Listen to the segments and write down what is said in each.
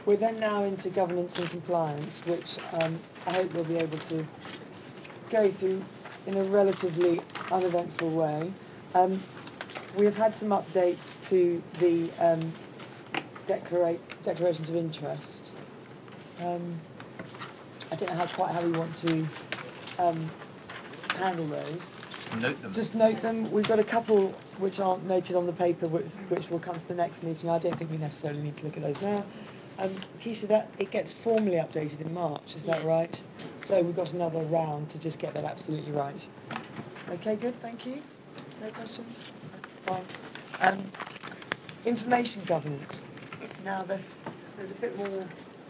We're then now into governance and compliance, which I hope we'll be able to go through in a relatively uneventful way. We have had some updates to the declarations of interest. I don't know quite how we want to handle those. Just note them. We've got a couple which aren't noted on the paper, which will come to the next meeting. I don't think we necessarily need to look at those now. Keisha, that it gets formally updated in March, is that right? So we've got another round to just get that absolutely right. Okay, good, thank you. No questions? Fine. Information governance. Now there's a bit more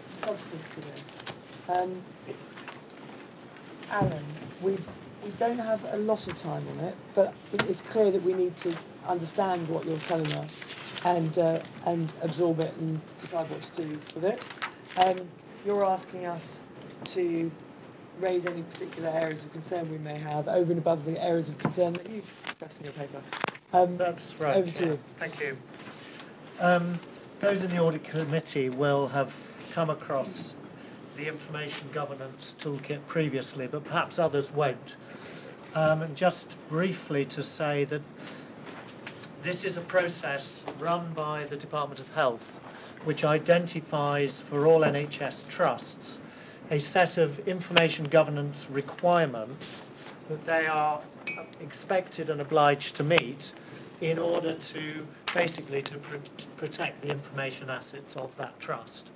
substance to this. Alan, we don't have a lot of time on it, but it's clear that we need to understand what you're telling us and absorb it and decide what to do with it. You're asking us to raise any particular areas of concern we may have over and above the areas of concern that you've discussed in your paper. That's right. Over to you. Thank you. Those in the audit committee will have come across the information governance toolkit previously, but perhaps others won't. And just briefly to say that this is a process run by the Department of Health, which identifies for all NHS trusts a set of information governance requirements that they are expected and obliged to meet in order to basically to protect the information assets of that trust.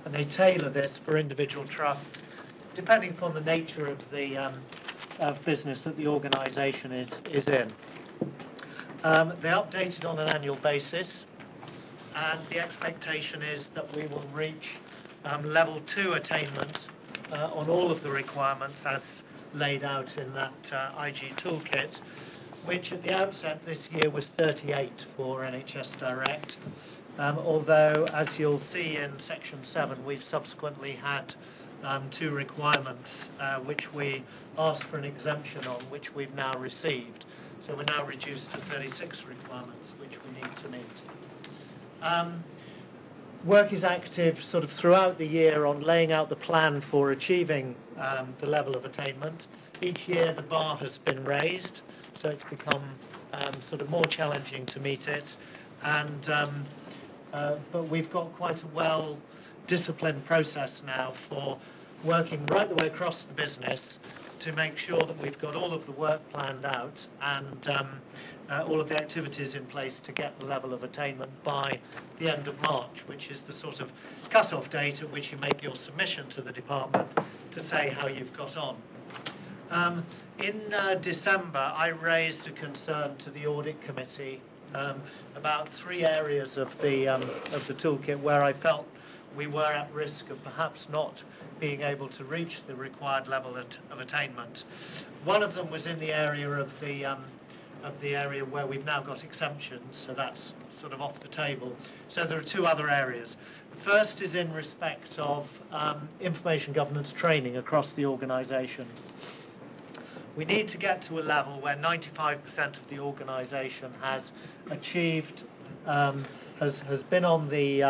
And they tailor this for individual trusts depending upon the nature of the business that the organisation is in. They're updated on an annual basis, and the expectation is that we will reach level 2 attainment on all of the requirements as laid out in that IG toolkit, which at the outset this year was 38 for NHS Direct, although as you'll see in section 7 we've subsequently had 2 requirements which we asked for an exemption on, which we've now received. So we're now reduced to 36 requirements which we need to meet. Work is active sort of throughout the year on laying out the plan for achieving the level of attainment. Each year the bar has been raised, so it's become sort of more challenging to meet it. And but we've got quite a well-disciplined process now for working right the way across the business to make sure that we've got all of the work planned out and all of the activities in place to get the level of attainment by the end of March, which is the sort of cut-off date at which you make your submission to the department to say how you've got on. In December, I raised a concern to the audit committee about 3 areas of the toolkit where I felt we were at risk of perhaps not being able to reach the required level of attainment. One of them was in the area of the area where we've now got exemptions, so that's sort of off the table. So there are 2 other areas. The first is in respect of information governance training across the organisation. We need to get to a level where 95% of the organisation has achieved, has been on the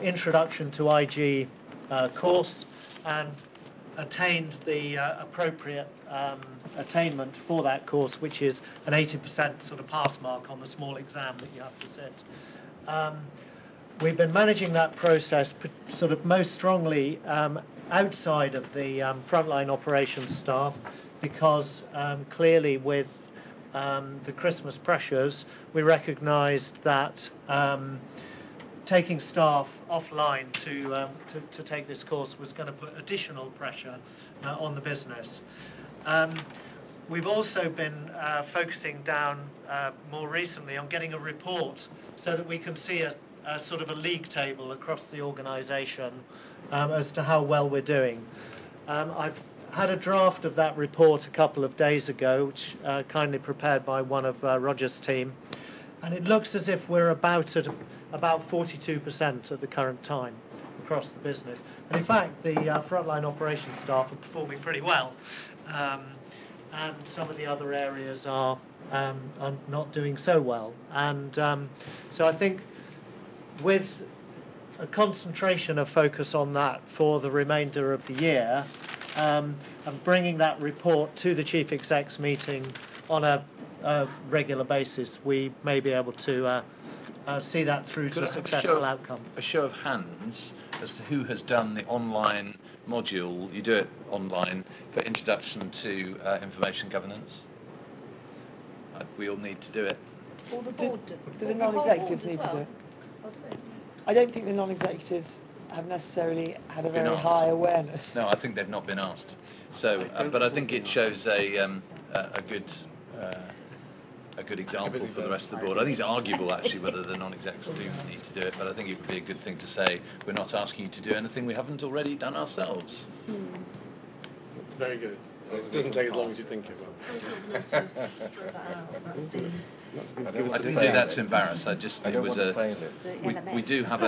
Introduction to IG course and attained the appropriate attainment for that course, which is an 80% sort of pass mark on the small exam that you have to sit. We've been managing that process sort of most strongly outside of the frontline operations staff, because clearly with the Christmas pressures, we recognised that taking staff offline to take this course was going to put additional pressure on the business. We've also been focusing down more recently on getting a report so that we can see a sort of a league table across the organisation as to how well we're doing. I've had a draft of that report a couple of days ago, which kindly prepared by one of Roger's team, and it looks as if we're about 42% at the current time across the business. And in fact, the frontline operations staff are performing pretty well, and some of the other areas are not doing so well. And so I think with a concentration of focus on that for the remainder of the year, and bringing that report to the Chief Exec's meeting on a regular basis, we may be able to see that through to a successful outcome. A show of hands as to who has done the online module. You do it online for Introduction to Information Governance. We all need to do it. All the board do the non-executives need to do it? I don't think the non-executives have necessarily had a very high awareness. No, I think they've not been asked. So, but I think it shows a good example for the rest of the board. I think it's arguable actually whether the non-execs do need to do it, but I think it would be a good thing to say we're not asking you to do anything we haven't already done ourselves. It's very good. So it doesn't take as long as you think it will. I didn't do that to embarrass. We do have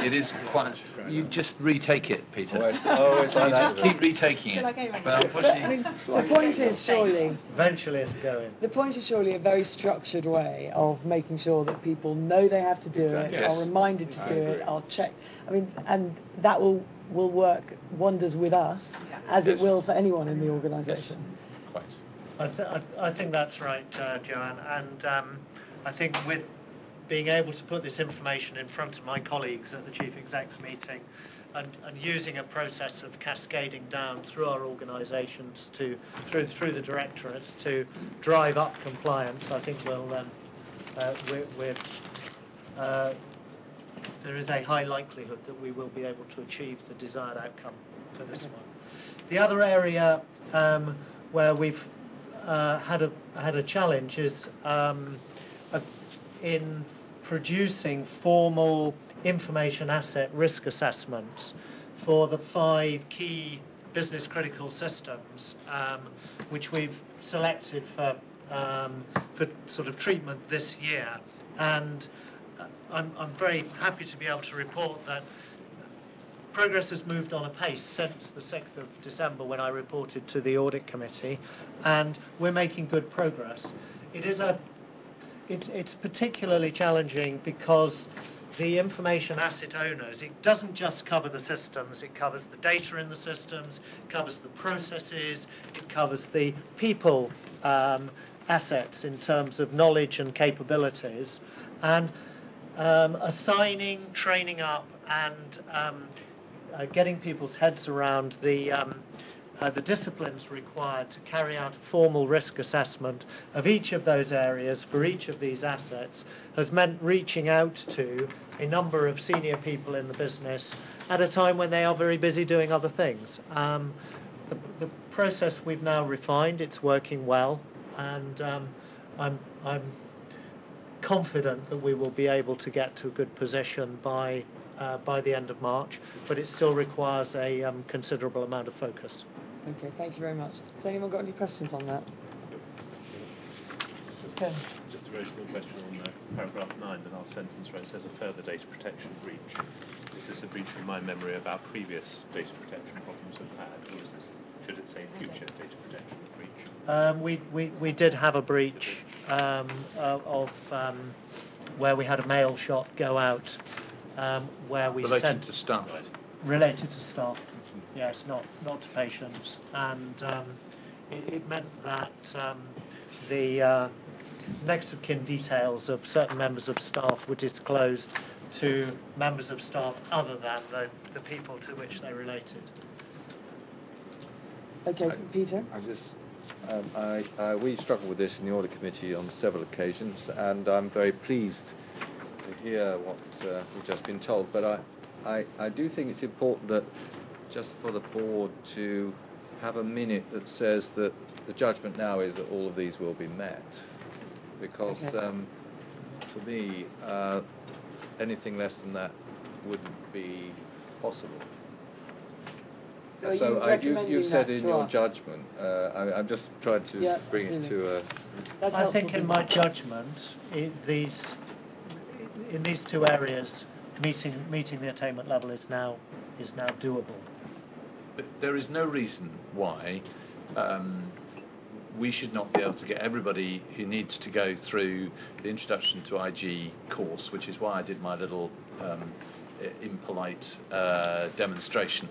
it is quite. You just retake it, Peter. You just keep retaking it. But unfortunately, the point is surely. Eventually it'll go in. The point is surely a very structured way of making sure that people know they have to do it, are reminded to do it, are checked. I mean, and that will work wonders with us, as it will for anyone in the organisation. Quite. I think that's right, Joanne, and I think with being able to put this information in front of my colleagues at the Chief Exec's meeting and using a process of cascading down through our organisations through the directorates to drive up compliance, I think there is a high likelihood that we will be able to achieve the desired outcome for this one. The other area where we've had a challenge is in producing formal information asset risk assessments for the 5 key business critical systems, which we've selected for sort of treatment this year. And I'm very happy to be able to report that progress has moved on apace since the 6th of December when I reported to the Audit Committee, and we're making good progress. It's particularly challenging because the information asset owners, it doesn't just cover the systems, it covers the data in the systems, it covers the processes, it covers the people assets in terms of knowledge and capabilities, and assigning, training up, and getting people's heads around the disciplines required to carry out a formal risk assessment of each of those areas for each of these assets has meant reaching out to a number of senior people in the business at a time when they are very busy doing other things. The process we've now refined, it's working well, and I'm confident that we will be able to get to a good position by the end of March, but it still requires a considerable amount of focus. Okay, thank you very much. Has anyone got any questions on that? Tim. Just a very small question on paragraph 9, the last sentence where it says a further data protection breach. Is this a breach from my memory about previous data protection problems we've had, or is this, should it say future data protection breach? We did have a breach of where we had a mail shot go out where we related to staff. Related to staff, yes, not to patients, and it meant that the next of kin details of certain members of staff were disclosed to members of staff other than the people to which they related. Okay, Peter. We struggled with this in the Audit Committee on several occasions, and I'm very pleased to hear what we've just been told. But I do think it's important that just for the board to have a minute that says that the judgment now is that all of these will be met, because for me anything less than that wouldn't be possible. So you said in your judgment, I'm just trying to bring it to a... I think in my judgment, in these two areas, meeting the attainment level is now doable. But there is no reason why we should not be able to get everybody who needs to go through the Introduction to IG course, which is why I did my little impolite demonstration.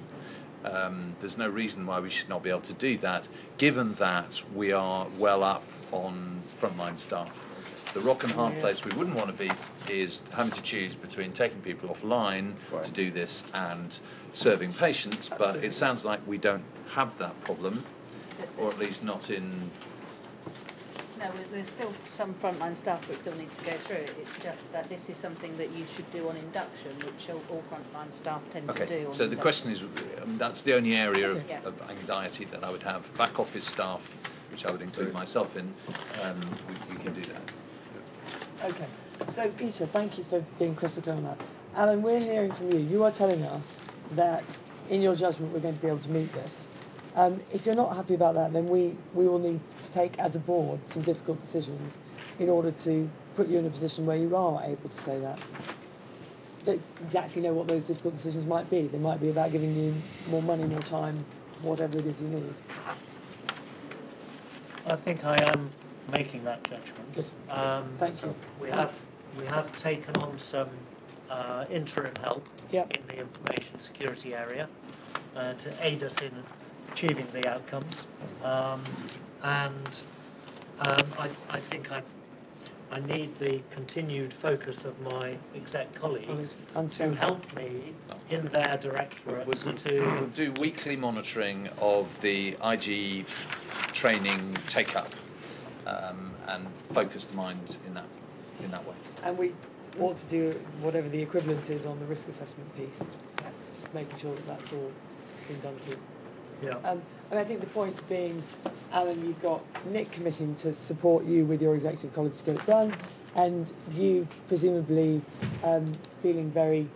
There's no reason why we should not be able to do that, given that we are well up on frontline staff. The rock and hard place we wouldn't want to be is having to choose between taking people offline to do this and serving patients, but it sounds like we don't have that problem, or at least not in... No, there's still some frontline staff that still need to go through it. It's just that this is something that you should do on induction, which all frontline staff tend to do. So the question is, that's the only area of anxiety that I would have. Back office staff, which I would include myself in, we can do that. Okay, so Peter, thank you for being crystal clear on that. Alan, we're hearing from you. You are telling us that, in your judgment, we're going to be able to meet this. If you're not happy about that, then we will need to take, as a board, some difficult decisions in order to put you in a position where you are able to say that. Don't exactly know what those difficult decisions might be. They might be about giving you more money, more time, whatever it is you need. I think I am making that judgment. Good. Thank you. We have taken on some interim help in the information security area to aid us in achieving the outcomes, and I think I need the continued focus of my exec colleagues to help me in their directorates We'll do weekly monitoring of the IG training take-up and focus the mind in that way. And we ought to do whatever the equivalent is on the risk assessment piece, just making sure that that's all been done too. Yeah. And I think the point being, Alan, you've got Nick committing to support you with your executive college to get it done, and you presumably feeling very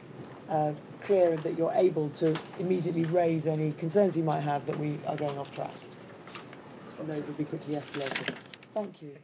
clear that you're able to immediately raise any concerns you might have that we are going off track. And those will be quickly escalated. Thank you.